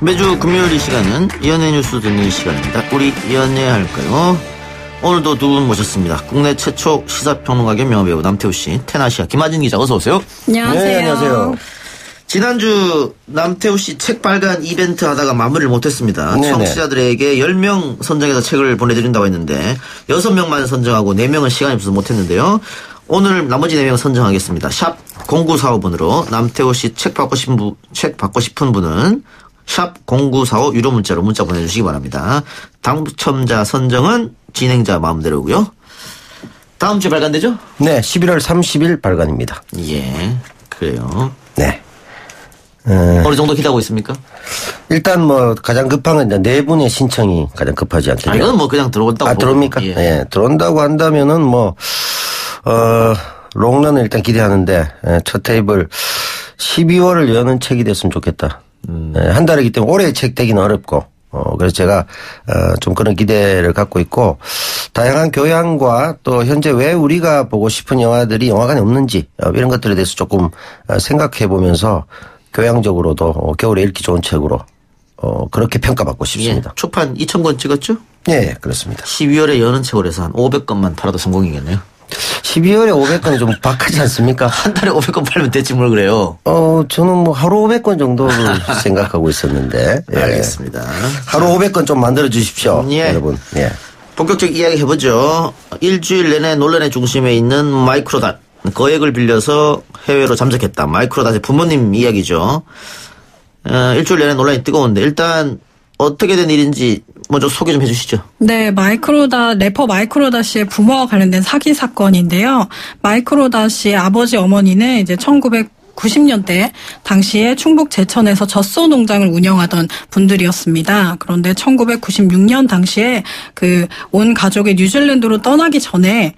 매주 금요일 이 시간은 연예 뉴스 듣는 시간입니다. 우리 연예할까요? 오늘도 두 분 모셨습니다. 국내 최초 시사평론가 겸 영화배우 남태우 씨, 테나시아 김하진 기자 어서 오세요. 안녕하세요. 네, 안녕하세요. 지난주 남태우 씨 책 발간 이벤트 하다가 마무리를 못했습니다. 네네. 청취자들에게 10명 선정해서 책을 보내드린다고 했는데 6명만 선정하고 4명은 시간이 없어서 못했는데요. 오늘 나머지 4명 선정하겠습니다. 샵 0945번으로 남태우 씨 책 받고 싶은 분은 샵 0945 유료 문자로 문자 보내주시기 바랍니다. 당첨자 선정은 진행자 마음대로고요. 다음 주에 발간되죠? 네, 11월 30일 발간입니다. 예, 그래요. 네. 어느 정도 기대하고 있습니까? 일단 뭐 가장 급한 건 이제 4분의 신청이 가장 급하지 않겠냐. 이건 뭐 그냥 들어온다고. 들어옵니까? 예. 네, 들어온다고 한다면은 롱런을 일단 기대하는데, 첫 테이블 12월을 여는 책이 됐으면 좋겠다. 한 달이기 때문에 올해 책 되기는 어렵고, 그래서 제가, 좀 그런 기대를 갖고 있고, 다양한 교양과 또 현재 왜 우리가 보고 싶은 영화들이 영화관에 없는지, 이런 것들에 대해서 조금 생각해 보면서 교양적으로도 겨울에 읽기 좋은 책으로, 그렇게 평가받고 싶습니다. 예, 초판 2,000권 찍었죠? 네, 그렇습니다. 12월에 여는 책으로 해서 한 500건만 팔아도 성공이겠네요. 12월에 500건이 좀 박하지 않습니까? 한 달에 500건 팔면 됐지 뭘 그래요. 저는 뭐 하루 500건 정도를 생각하고 있었는데. 예. 알겠습니다. 하루 500건 좀 만들어 주십시오. 예. 여러분. 예. 본격적 이야기 해보죠. 일주일 내내 논란의 중심에 있는 마이크로닷. 거액을 빌려서 해외로 잠적했다. 마이크로닷의 부모님 이야기죠. 일주일 내내 논란이 뜨거운데 일단 어떻게 된 일인지 먼저 소개 좀 해주시죠. 네, 래퍼 마이크로닷 씨의 부모와 관련된 사기 사건인데요. 마이크로닷 씨의 아버지 어머니는 이제 1990년대 당시에 충북 제천에서 젖소 농장을 운영하던 분들이었습니다. 그런데 1996년 당시에 온 가족이 뉴질랜드로 떠나기 전에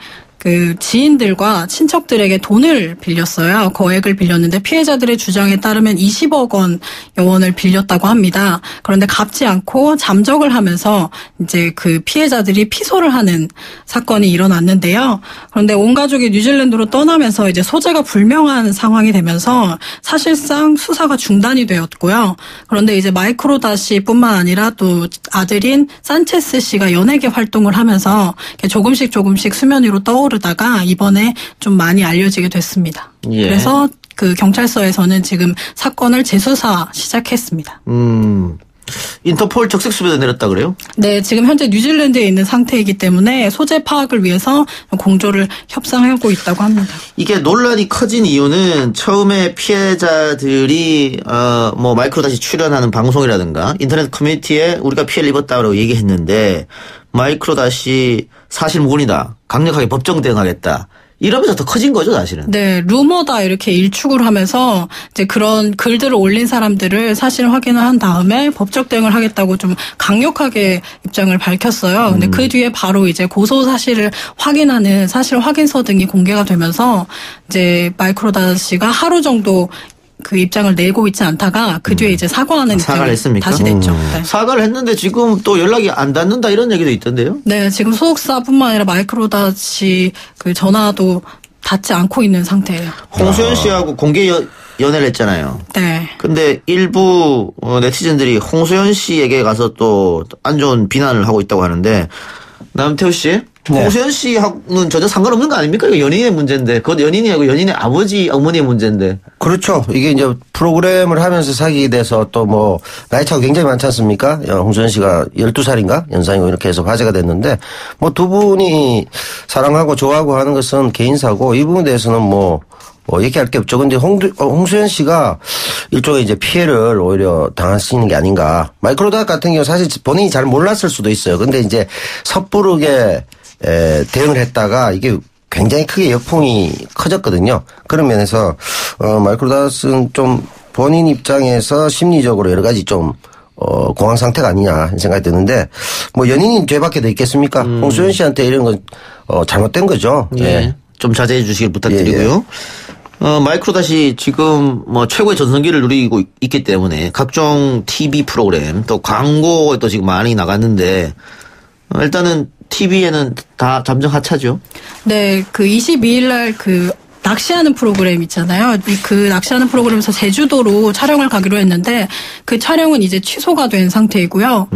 지인들과 친척들에게 돈을 빌렸어요. 거액을 빌렸는데 피해자들의 주장에 따르면 20억 원을 빌렸다고 합니다. 그런데 갚지 않고 잠적을 하면서 이제 피해자들이 피소를 하는 사건이 일어났는데요. 그런데 온 가족이 뉴질랜드로 떠나면서 이제 소재가 불명한 상황이 되면서 사실상 수사가 중단이 되었고요. 그런데 이제 마이크로닷 씨뿐만 아니라 또 아들인 산체스 씨가 연예계 활동을 하면서 조금씩 수면 위로 떠오르다가 이번에 좀 많이 알려지게 됐습니다. 예. 그래서 경찰서에서는 지금 사건을 재수사 시작했습니다. 인터폴 적색 수배도 내렸다 그래요? 네, 지금 현재 뉴질랜드에 있는 상태이기 때문에 소재 파악을 위해서 공조를 협상하고 있다고 합니다. 이게 논란이 커진 이유는 처음에 피해자들이 마이크로닷이 출연하는 방송이라든가 인터넷 커뮤니티에 우리가 피해를 입었다고 얘기했는데 마이크로닷이 사실무근이다. 강력하게 법정 대응하겠다. 이러면서 더 커진 거죠, 사실은. 네, 루머다 이렇게 일축을 하면서 이제 그런 글들을 올린 사람들을 사실 확인을 한 다음에 법적 대응을 하겠다고 좀 강력하게 입장을 밝혔어요. 근데 그 뒤에 바로 이제 고소 사실을 확인하는 사실 확인서 등이 공개가 되면서 이제 마이크로닷 씨가 하루 정도 입장을 내고 있지 않다가 그 뒤에 이제 사과를 했습니까? 다시 냈죠. 네. 사과를 했는데 지금 또 연락이 안 닿는다 이런 얘기도 있던데요? 네, 지금 소속사뿐만 아니라 마이크로닷이 전화도 닿지 않고 있는 상태예요. 홍수연 씨하고 공개 연애를 했잖아요. 네. 근데 일부 네티즌들이 홍수연 씨에게 가서 또 안 좋은 비난을 하고 있다고 하는데 남태우 씨? 네. 홍수연 씨하고는 전혀 상관없는 거 아닙니까? 이거 연인의 문제인데. 그건 연인이 아니고 연인의 아버지, 어머니의 문제인데. 그렇죠. 이게 이제 프로그램을 하면서 사귀게 돼서 또 나이 차가 굉장히 많지 않습니까? 홍수연 씨가 12살인가? 연상이고 이렇게 해서 화제가 됐는데 두 분이 사랑하고 좋아하고 하는 것은 개인사고 이 부분에 대해서는 얘기할 게 없죠. 근데 홍수연 씨가 일종의 이제 피해를 오히려 당하시는 게 아닌가. 마이크로닷 같은 경우 사실 본인이 잘 몰랐을 수도 있어요. 근데 이제 섣부르게 대응을 했다가 이게 굉장히 크게 역풍이 커졌거든요. 그런 면에서 마이크로닷은 좀 본인 입장에서 심리적으로 여러 가지 좀 공황 상태가 아니냐 생각이 드는데 연인이 죄밖에 더 있겠습니까? 홍수연 씨한테 이런 건 잘못된 거죠. 예. 예. 좀 자제해 주시길 부탁드리고요. 예. 마이크로닷이 지금 최고의 전성기를 누리고 있기 때문에 각종 TV 프로그램 또 광고에 또 지금 많이 나갔는데 일단은 TV에는 다 잠정 하차죠. 네, 22일 날 낚시하는 프로그램 있잖아요. 그 낚시하는 프로그램에서 제주도로 촬영을 가기로 했는데 그 촬영은 이제 취소가 된 상태이고요.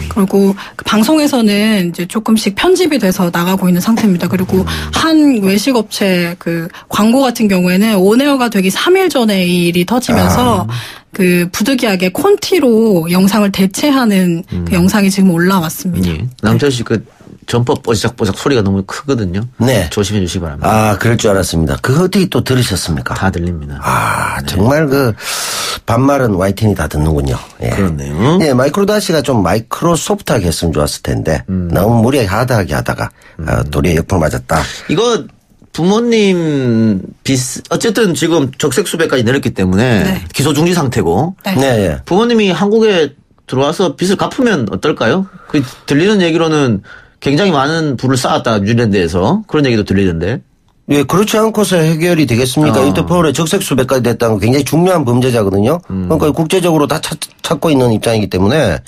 그리고 그 방송에서는 이제 조금씩 편집이 돼서 나가고 있는 상태입니다. 그리고 한 외식업체 그 광고 같은 경우에는 온에어가 되기 3일 전에 이 일이 터지면서 그 부득이하게 콘티로 영상을 대체하는 그 영상이 지금 올라왔습니다. 예. 남철 씨 그 점퍼 뽀짝뽀짝 소리가 너무 크거든요. 네. 조심해 주시기 바랍니다. 아, 그럴 줄 알았습니다. 그거 어떻게 또 들으셨습니까? 다 들립니다. 아, 정말 그 반말은 YTN이 다 듣는군요. 예. 그렇네요. 예, 마이크로다시가 좀 마이크로소프트하게 했으면 좋았을 텐데 너무 무리하게 하드하게 하다가 도리에 역풍 맞았다. 이거 부모님 어쨌든 지금 적색수배까지 내렸기 때문에 네. 기소중지 상태고 네. 네, 예. 부모님이 한국에 들어와서 빚을 갚으면 어떨까요? 그 들리는 얘기로는 굉장히 많은 부를 쌓았다 뉴질랜드에서 그런 얘기도 들리던데. 예, 그렇지 않고서 해결이 되겠습니까? 인터폴의 적색수배까지 됐다는 건 굉장히 중요한 범죄자거든요. 그러니까 국제적으로 다 찾고 있는 입장이기 때문에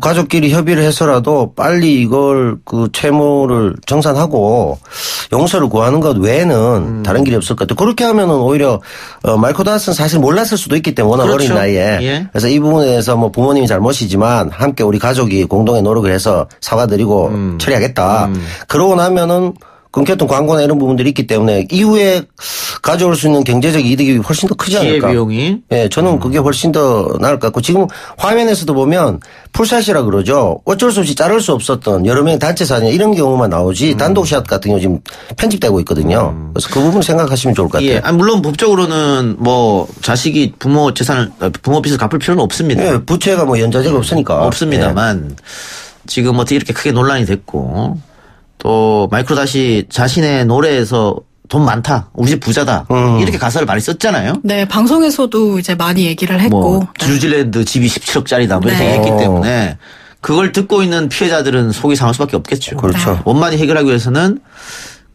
가족끼리 협의를 해서라도 빨리 이걸 그 채무를 정산하고 용서를 구하는 것 외에는 다른 길이 없을 것 같아요. 그렇게 하면은 오히려 마이클 다스는 사실 몰랐을 수도 있기 때문에 워낙 그렇죠. 어린 나이에. 예. 그래서 이 부분에 대해서 뭐 부모님이 잘못이지만 함께 우리 가족이 공동의 노력을 해서 사과드리고 처리하겠다. 그러고 나면은 끊겼던 광고나 이런 부분들이 있기 때문에 이후에 가져올 수 있는 경제적 이득이 훨씬 더 크지 않을까. 기회비용이. 예, 저는 그게 훨씬 더 나을 것 같고 지금 화면에서도 보면 풀샷이라 그러죠. 어쩔 수 없이 자를 수 없었던 여러 명의 단체 사진 이런 경우만 나오지 단독샷 같은 경우 지금 편집되고 있거든요. 그래서 그 부분 생각하시면 좋을 것 같아요. 예. 아니, 물론 법적으로는 뭐 자식이 부모 재산을 부모 빚을 갚을 필요는 없습니다. 예, 부채가 뭐 연좌제가 없으니까. 없습니다만 지금 어떻게 이렇게 크게 논란이 됐고 또 마이크로 다시 자신의 노래에서 돈 많다, 우리 집 부자다 이렇게 가사를 많이 썼잖아요. 네, 방송에서도 이제 많이 얘기를 했고. 뭐 뉴질랜드 집이 17억짜리다 뭐 이렇게 네. 얘기했기 때문에 그걸 듣고 있는 피해자들은 속이 상할 수밖에 없겠죠. 그렇죠. 원만히 해결하기 위해서는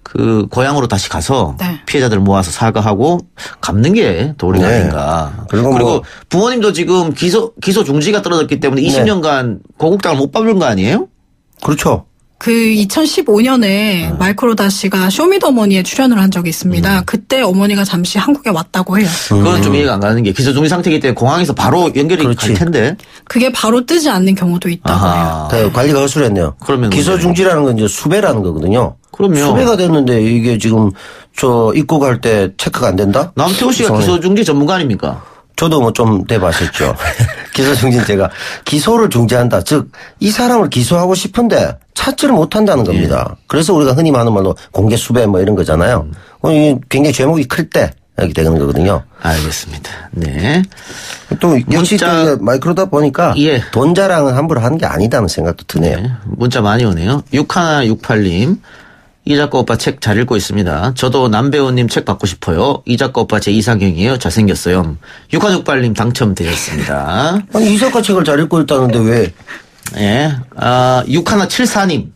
그 고향으로 다시 가서 네. 피해자들을 모아서 사과하고 갚는 게 도리가 네. 아닌가. 그리고 뭐 부모님도 지금 기소 중지가 떨어졌기 때문에 20년간 고국당을 못 밟은 거 아니에요? 그렇죠. 그 2015년에 마이크로 다시가 쇼미더머니에 출연을 한 적이 있습니다. 그때 어머니가 잠시 한국에 왔다고 해요. 그건 좀 이해가 안 가는 게 기소 중지 상태이기 때문에 공항에서 바로 연결이 그렇지. 갈 텐데. 그게 바로 뜨지 않는 경우도 있다고 해요. 아하. 네, 관리가 허술했네요. 그러면 기소 중지라는 건 이제 수배라는 거거든요. 그럼요. 수배가 됐는데 이게 지금 저 입국할 때 체크가 안 된다? 남태호 씨가 이상하네. 기소 중지 전문가 아닙니까? 저도 뭐 좀 돼봤었죠. 기소 중지는 제가 기소를 중지한다. 즉, 이 사람을 기소하고 싶은데 찾지를 못한다는 겁니다. 그래서 우리가 흔히 하는 말로 공개 수배 뭐 이런 거잖아요. 이게 굉장히 제목이 클 때 이렇게 되는 거거든요. 알겠습니다. 네. 또 역시 문자- 또 마이크로다 보니까 예. 돈 자랑은 함부로 하는 게 아니다는 생각도 드네요. 네. 문자 많이 오네요. 6168님. 이 작가 오빠 책 잘 읽고 있습니다. 저도 남배우님 책 받고 싶어요. 이 작가 오빠 제 이상형이에요. 잘생겼어요. 6168님 당첨되셨습니다. 아니, 이 작가 책을 잘 읽고 있다는데 왜? 예. 6174님.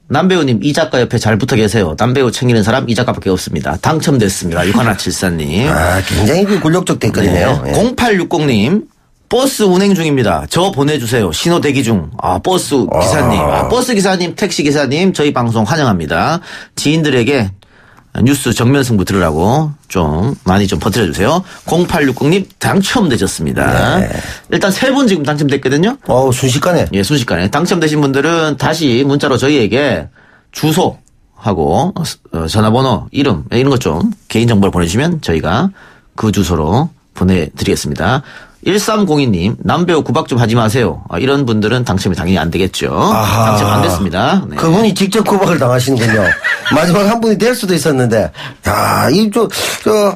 남배우님 이 작가 옆에 잘 붙어 계세요. 남배우 챙기는 사람 이 작가밖에 없습니다. 당첨됐습니다. 6174님. 아, 굉장히 그 굴욕적 댓글이네요. 예. 0860님. 버스 운행 중입니다. 저 보내주세요. 신호 대기 중. 버스 기사님. 버스 기사님, 택시 기사님, 저희 방송 환영합니다. 지인들에게 뉴스 정면 승부 들으라고 좀 많이 좀 퍼뜨려주세요. 0860님 당첨되셨습니다. 네. 일단 3분 지금 당첨됐거든요. 순식간에. 예, 순식간에. 당첨되신 분들은 다시 문자로 저희에게 주소하고 전화번호, 이름 이런 것 좀 개인정보를 보내주시면 저희가 그 주소로 보내드리겠습니다. 1302님, 남배우 구박 좀 하지 마세요. 이런 분들은 당첨이 당연히 안 되겠죠. 아하. 당첨 안 됐습니다. 네. 그분이 직접 구박을 당하시는군요. 마지막 한 분이 될 수도 있었는데, 야,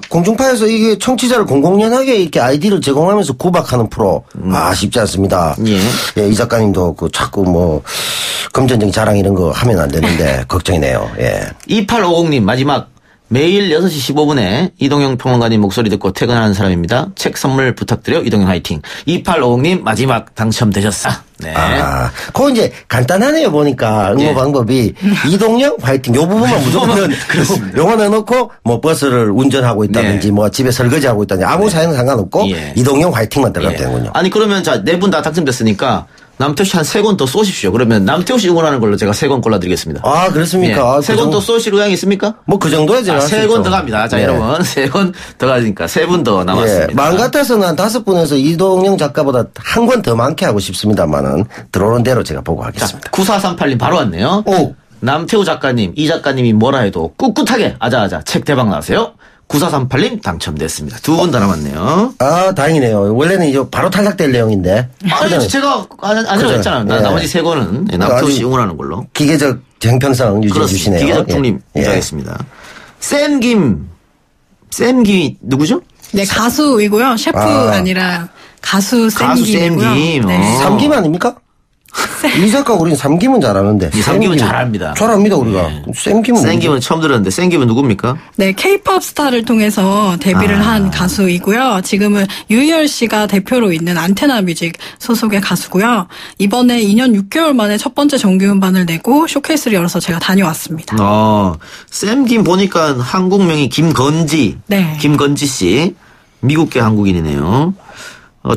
공중파에서 이게 청취자를 공공연하게 이렇게 아이디를 제공하면서 구박하는 프로, 쉽지 않습니다. 예. 이 작가님도 자꾸 금전적인 자랑 이런 거 하면 안 되는데, 걱정이네요. 예. 2850님, 마지막. 매일 6시 15분에 이동영 평론가님 목소리 듣고 퇴근하는 사람입니다. 책 선물 부탁드려. 이동영 화이팅. 2850님 마지막 당첨되셨어. 네. 그거 이제 간단하네요, 보니까. 응모 예. 방법이. 이동영 화이팅. 요 부분만 무조건 영어 넣어놓고 버스를 운전하고 있다든지 네. 집에 설거지하고 있다든지 아무 사연은 상관없고 예. 이동영 화이팅만 들어가면 예. 되는군요. 아니 그러면 자, 4분 다 당첨됐으니까 남태호 씨 한 3권 더 쏘십시오. 그러면 남태호 씨 응원하는 걸로 제가 3권 골라드리겠습니다. 아, 그렇습니까? 아, 3권 더 쏘실 의향이 있습니까? 뭐 그 정도야 제가. 3권 더 갑니다. 자, 여러분. 3권 더 가니까 3분 더 남았습니다. 예, 마음 같아서는 한 5분에서 이동영 작가보다 한 권 더 많게 하고 싶습니다만은 들어오는 대로 제가 보고 자, 하겠습니다. 9438님 바로 왔네요. 오. 남태호 작가님, 이 작가님이 뭐라 해도 꿋꿋하게 아자아자 책 대박 나세요. 9438님 당첨됐습니다. 2분 더 남았네요. 아, 다행이네요. 원래는 이제 바로 탈락될 내용인데. 아니, 제가 아니라고 했잖아요. 예. 나머지 3권은 남태호 씨 응원하는 걸로. 기계적 형평성 유지해 그렇습니다. 주시네요. 기계적 중립 예. 인정하겠습니다. 쌤김이 누구죠? 네, 가수이고요. 셰프 아니라 가수 가수 쌤김이고요. 쌤김. 네. 삼김 아닙니까? 이 작가 우리는 삼김은 잘하는데. 이 삼김은 잘합니다. 잘합니다 우리가. 쌤김은. 쌤김은 처음 들었는데 쌤김은 누굽니까? 네, 케이팝 스타를 통해서 데뷔를 한 가수이고요. 지금은 유희열 씨가 대표로 있는 안테나 뮤직 소속의 가수고요. 이번에 2년 6개월 만에 첫 번째 정규 음반을 내고 쇼케이스를 열어서 제가 다녀왔습니다. 쌤김 보니까 한국명이 김건지. 네. 김건지 씨. 미국계 한국인이네요.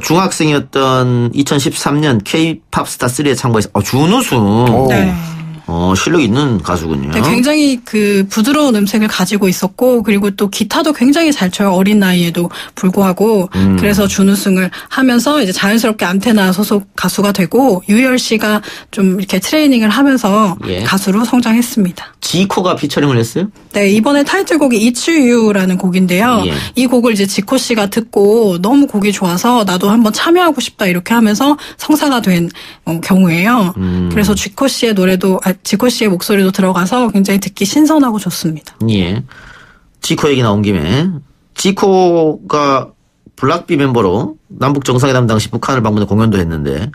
중학생이었던 2013년 K-팝 스타 3에 참가해서 준우승. 네. 실력 있는 가수군요. 네, 굉장히 그 부드러운 음색을 가지고 있었고, 그리고 또 기타도 굉장히 잘 쳐요. 어린 나이에도 불구하고. 그래서 준우승을 하면서 이제 자연스럽게 안테나 소속 가수가 되고, 유희열 씨가 좀 이렇게 트레이닝을 하면서 예. 가수로 성장했습니다. 지코가 피처링을 했어요? 네, 이번에 타이틀곡이 It's You라는 곡인데요. 예. 이 곡을 이제 지코 씨가 듣고 너무 곡이 좋아서 나도 한번 참여하고 싶다 이렇게 하면서 성사가 된 경우예요. 그래서 지코 씨의 노래도, 지코 씨의 목소리도 들어가서 굉장히 듣기 신선하고 좋습니다. 예. 지코 얘기 나온 김에 지코가 블락비 멤버로 남북 정상회담 당시 북한을 방문해 공연도 했는데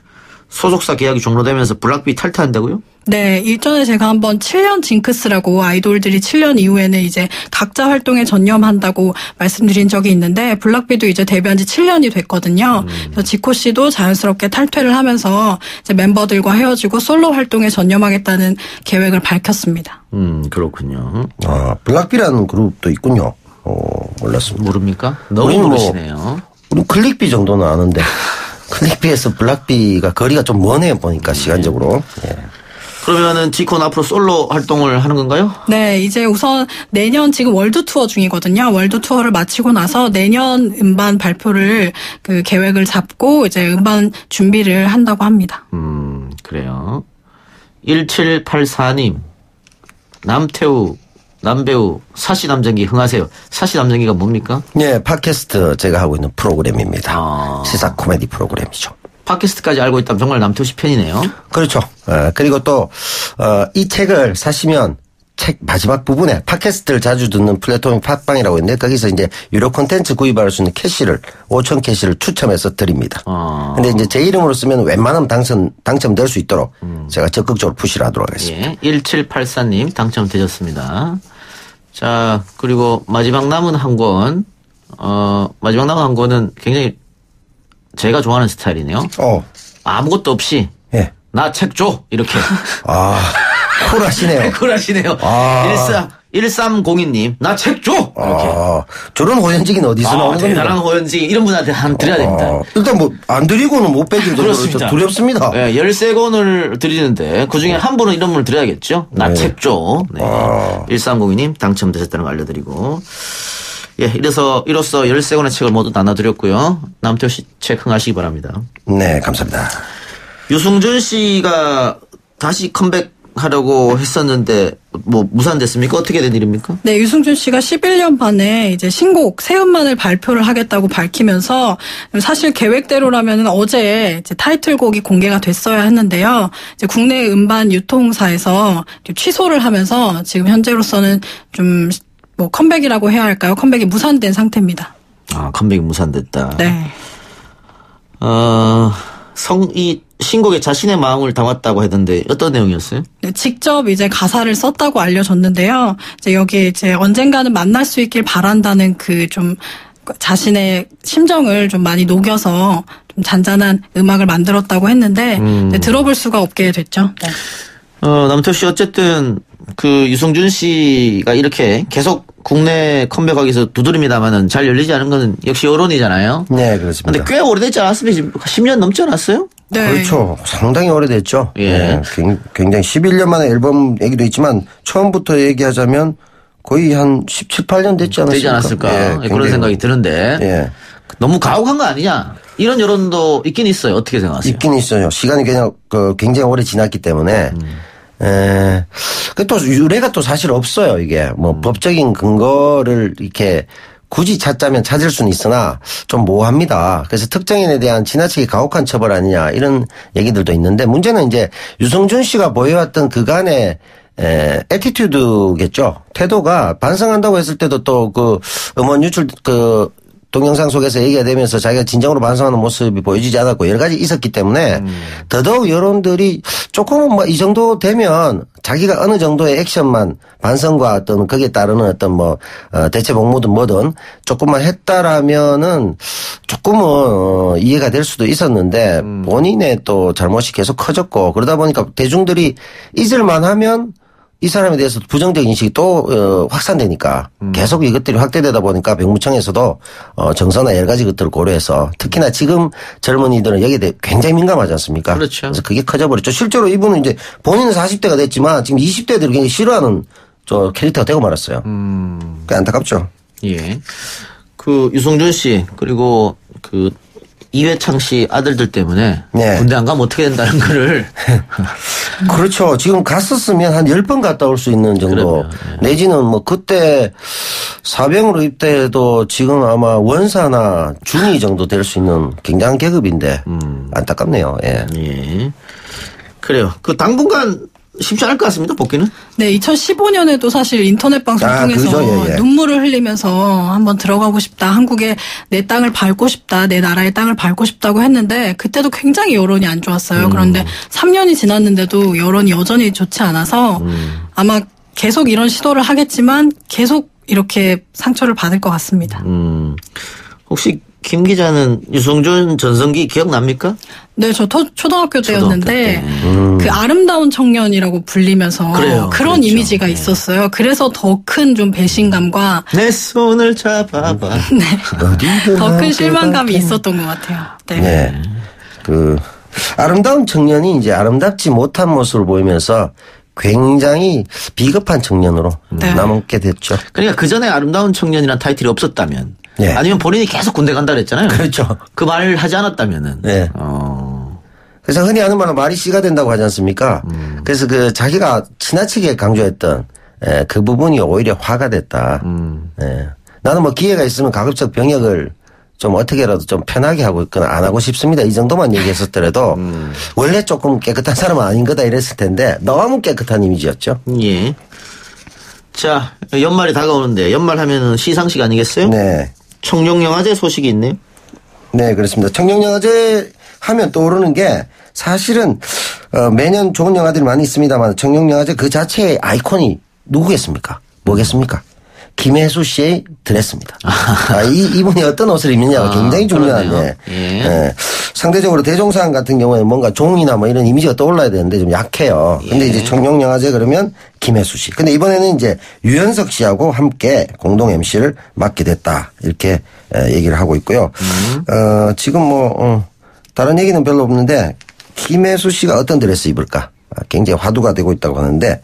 소속사 계약이 종료되면서 블락비 탈퇴한다고요? 네, 일전에 제가 한번 7년 징크스라고 아이돌들이 7년 이후에는 이제 각자 활동에 전념한다고 말씀드린 적이 있는데 블락비도 이제 데뷔한 지 7년이 됐거든요. 그래서 지코 씨도 자연스럽게 탈퇴를 하면서 이제 멤버들과 헤어지고 솔로 활동에 전념하겠다는 계획을 밝혔습니다. 그렇군요. 블락비라는 그룹도 있군요. 몰랐습니다. 모릅니까? 너무 우리는 모르시네요. 우리 클릭비 정도는 아는데 클릭비에서 블락비가 거리가 좀 머네요 보니까 시간적으로. 예. 그러면은 지코는 앞으로 솔로 활동을 하는 건가요? 네, 이제 우선 내년 지금 월드 투어 중이거든요. 월드 투어를 마치고 나서 내년 음반 발표를 그 계획을 잡고 이제 음반 준비를 한다고 합니다. 그래요. 1784님, 남태우, 남배우, 사시남전기 흥하세요. 사시남전기가 뭡니까? 예, 팟캐스트 제가 하고 있는 프로그램입니다. 아. 시사 코미디 프로그램이죠. 팟캐스트까지 알고 있다면 정말 남태우 씨 팬이네요. 그렇죠. 그리고 또, 이 책을 사시면 책 마지막 부분에 팟캐스트를 자주 듣는 플랫폼이 팟빵이라고 있는데 거기서 이제 유료 콘텐츠 구입할 수 있는 캐시를 5천 캐시를 추첨해서 드립니다. 근데 이제 제 이름으로 쓰면 웬만하면 당첨될 수 있도록 제가 적극적으로 푸시를 하도록 하겠습니다. 예, 1784님 당첨되셨습니다. 자, 그리고 마지막 남은 한 권, 마지막 남은 한 권은 굉장히 제가 좋아하는 스타일이네요. 아무것도 없이 예. 나 책 줘 이렇게. 쿨하시네요. 쿨하시네요. 1302님 나 책 줘 이렇게. 저런 호연직은 어디서 나오는 겁니까? 대단한 호연지 이런 분한테 한 드려야 됩니다. 일단 뭐 안 드리고는 못 빼길 정도로 그렇습니다. 두렵습니다. 네, 13권을 드리는데 그중에 한 분은 이런 분을 드려야겠죠. 나 책 줘. 네. 1302님 당첨되셨다는 걸 알려드리고. 예, 이로써 13권의 책을 모두 나눠드렸고요. 남태호 씨 책 흥하시기 바랍니다. 네, 감사합니다. 유승준 씨가 다시 컴백하려고 했었는데 뭐 무산됐습니까? 어떻게 된 일입니까? 네, 유승준 씨가 11년 만에 이제 신곡 새 음반을 발표를 하겠다고 밝히면서 사실 계획대로라면 어제 이제 타이틀곡이 공개가 됐어야 했는데요. 이제 국내 음반 유통사에서 취소를 하면서 지금 현재로서는 좀 뭐 컴백이라고 해야 할까요? 컴백이 무산된 상태입니다. 컴백이 무산됐다. 네. 이 신곡에 자신의 마음을 담았다고 했는데 어떤 내용이었어요? 네, 직접 이제 가사를 썼다고 알려졌는데요. 이제 여기에 이제 언젠가는 만날 수 있길 바란다는 그 좀 자신의 심정을 좀 많이 녹여서 좀 잔잔한 음악을 만들었다고 했는데 네, 들어볼 수가 없게 됐죠. 네. 남태호 씨 어쨌든 그 유승준 씨가 이렇게 계속 국내 컴백하기 위해서 두드립니다만은 잘 열리지 않은 건 역시 여론이잖아요. 네, 그렇습니다. 근데 꽤 오래됐지 않았습니까? 10년 넘지 않았어요? 네. 그렇죠. 상당히 오래됐죠. 예. 네, 굉장히 11년 만에 앨범 얘기도 있지만 처음부터 얘기하자면 거의 한 17, 18년 됐지 않았을까? 되지 않았을까? 예, 그런 생각이 드는데 예. 너무 가혹한 거 아니냐? 이런 여론도 있긴 있어요. 어떻게 생각하세요? 있긴 있어요. 시간이 그냥 굉장히 오래 지났기 때문에. 또 유래가 또 사실 없어요. 이게 뭐 법적인 근거를 이렇게 굳이 찾자면 찾을 수는 있으나 좀 모호합니다. 그래서 특정인에 대한 지나치게 가혹한 처벌 아니냐 이런 얘기들도 있는데 문제는 이제 유승준 씨가 보여왔던 그간의 애티튜드겠죠. 태도가 반성한다고 했을 때도 또 그 음원 유출 동영상 속에서 얘기가 되면서 자기가 진정으로 반성하는 모습이 보여지지 않았고 여러 가지 있었기 때문에 더더욱 여론들이 조금은 뭐 이 정도 되면 자기가 어느 정도의 액션만 반성과 어떤 거기에 따르는 어떤 뭐 대체 복무든 뭐든 조금만 했다라면은 조금은 이해가 될 수도 있었는데 본인의 또 잘못이 계속 커졌고 그러다 보니까 대중들이 잊을만 하면 이 사람에 대해서 부정적 인식이 또 확산되니까 계속 이것들이 확대되다 보니까 병무청에서도 정서나 여러 가지 것들을 고려해서 특히나 지금 젊은이들은 여기에 대해 굉장히 민감하지 않습니까? 그렇죠. 그래서 그게 커져버렸죠. 실제로 이분은 이제 본인은 40대가 됐지만 지금 20대들이 굉장히 싫어하는 저 캐릭터가 되고 말았어요. 그 안타깝죠. 예. 그 유승준 씨 그리고 그 이회창 씨 아들들 때문에 네. 군대 안 가면 어떻게 된다는 거를 그렇죠. 지금 갔었으면 한 10번 갔다 올 수 있는 정도. 내지는 뭐 그때 사병으로 입대해도 지금 아마 원사나 중위 정도 될 수 있는 굉장한 계급인데 안타깝네요. 예. 예. 그래요. 그 당분간 쉽지 않을 것 같습니다. 복귀는. 네, 2015년에도 사실 인터넷 방송 통해서 그죠? 예. 눈물을 흘리면서 한번 들어가고 싶다. 한국의 내 땅을 밟고 싶다. 내 나라의 땅을 밟고 싶다고 했는데 그때도 굉장히 여론이 안 좋았어요. 그런데 3년이 지났는데도 여론이 여전히 좋지 않아서 아마 계속 이런 시도를 하겠지만 계속 이렇게 상처를 받을 것 같습니다. 혹시 김 기자는 유승준 전성기 기억납니까? 네, 저 초등학교 때였는데 초등학교 그 아름다운 청년이라고 불리면서 그래요. 그런 그렇죠. 이미지가 있었어요. 그래서 더 큰 좀 배신감과 내 손을 잡아봐. 더 큰 실망감이 있었던 것 같아요. 네. 네. 그 아름다운 청년이 이제 아름답지 못한 모습을 보이면서 굉장히 비겁한 청년으로 네. 남게 됐죠. 그러니까 그 전에 아름다운 청년이란 타이틀이 없었다면, 네. 아니면 본인이 계속 군대 간다 그랬잖아요. 그렇죠. 그 말을 하지 않았다면은. 네. 그래서 흔히 하는 말로 말이 씨가 된다고 하지 않습니까? 그래서 그 자기가 지나치게 강조했던 그 부분이 오히려 화가 됐다. 예. 나는 뭐 기회가 있으면 가급적 병역을 좀 어떻게라도 좀 편하게 하고 있거나 안 하고 싶습니다. 이 정도만 얘기했었더라도 원래 조금 깨끗한 사람은 아닌 거다 이랬을 텐데 너무 깨끗한 이미지였죠. 예. 자, 연말이 다가오는데 연말 하면은 시상식 아니겠어요? 네. 청룡영화제 소식이 있네요. 네, 그렇습니다. 청룡영화제 하면 떠오르는 게 사실은 매년 좋은 영화들이 많이 있습니다만 청룡영화제 그 자체의 아이콘이 누구겠습니까? 뭐겠습니까? 김혜수 씨의 드레스입니다. 이분이 어떤 옷을 입느냐가 굉장히 중요한데 예. 상대적으로 대종상 같은 경우에는 뭔가 종이나 뭐 이런 이미지가 떠올라야 되는데 좀 약해요. 근데 이제 청룡영화제 그러면 김혜수 씨. 근데 이번에는 이제 유연석 씨하고 함께 공동 MC를 맡게 됐다. 이렇게 얘기를 하고 있고요. 지금 뭐 다른 얘기는 별로 없는데 김혜수 씨가 어떤 드레스 입을까? 굉장히 화두가 되고 있다고 하는데,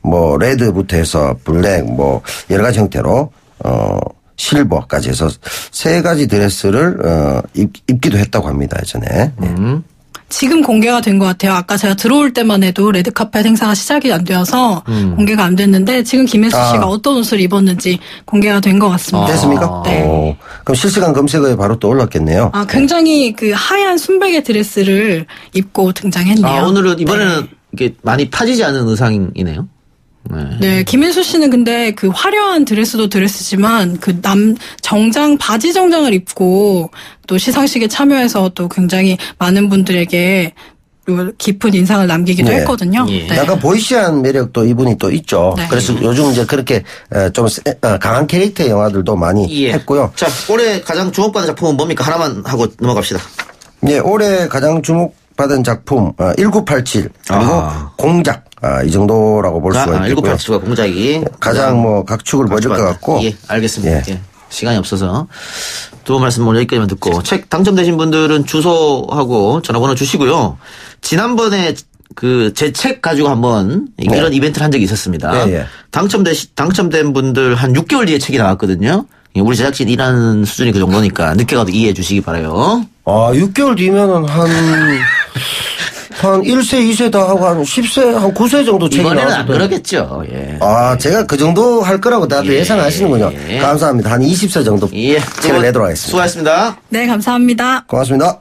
뭐, 레드부터 해서 블랙, 뭐, 여러 가지 형태로, 실버까지 해서 세 가지 드레스를, 입기도 했다고 합니다, 예전에. 지금 공개가 된 것 같아요. 아까 제가 들어올 때만 해도 레드카펫 행사가 시작이 안 되어서 공개가 안 됐는데 지금 김혜수 씨가 어떤 옷을 입었는지 공개가 된 것 같습니다. 됐습니까? 네. 그럼 실시간 검색어에 바로 또 올랐겠네요. 굉장히 그 하얀 순백의 드레스를 입고 등장했네요. 오늘은 이번에는 이게 많이 파지지 않은 의상이네요. 네, 김혜수 씨는 근데 그 화려한 드레스도 드레스지만 그 정장, 바지 정장을 입고 또 시상식에 참여해서 또 굉장히 많은 분들에게 깊은 인상을 남기기도 했거든요. 예. 네. 약간 보이시한 매력도 이분이 또 있죠. 네. 그래서 요즘 이제 그렇게 좀 강한 캐릭터의 영화들도 많이 했고요. 자, 올해 가장 주목받은 작품은 뭡니까? 하나만 하고 넘어갑시다. 예, 올해 가장 주목받은 작품 1987 그리고 공작 이 정도라고 볼 수가 있고요. 1987과 공작이 가장 뭐 각축을 벌일 것 같고. 예, 알겠습니다. 예. 예. 시간이 없어서 두 분 말씀 오늘 여기까지만 듣고 책 당첨되신 분들은 주소하고 전화번호 주시고요. 지난번에 그 제 책 가지고 한번 이런 이벤트를 한 적이 있었습니다. 예, 예. 당첨된 분들 한 6개월 뒤에 책이 나왔거든요. 우리 제작진 일하는 수준이 그 정도니까 늦게 가도 이해해 주시기 바라요. 아, 6개월 뒤면은 한 1세, 2세 다 하고 한 10세, 한 9세 정도 책이 이번에는 안 나왔거든요. 그러겠죠. 예. 아, 제가 그 정도 할 거라고 다들 예상하시는군요. 감사합니다. 한 20세 정도 예. 책을 내도록 하겠습니다. 수고하셨습니다. 네, 감사합니다. 고맙습니다.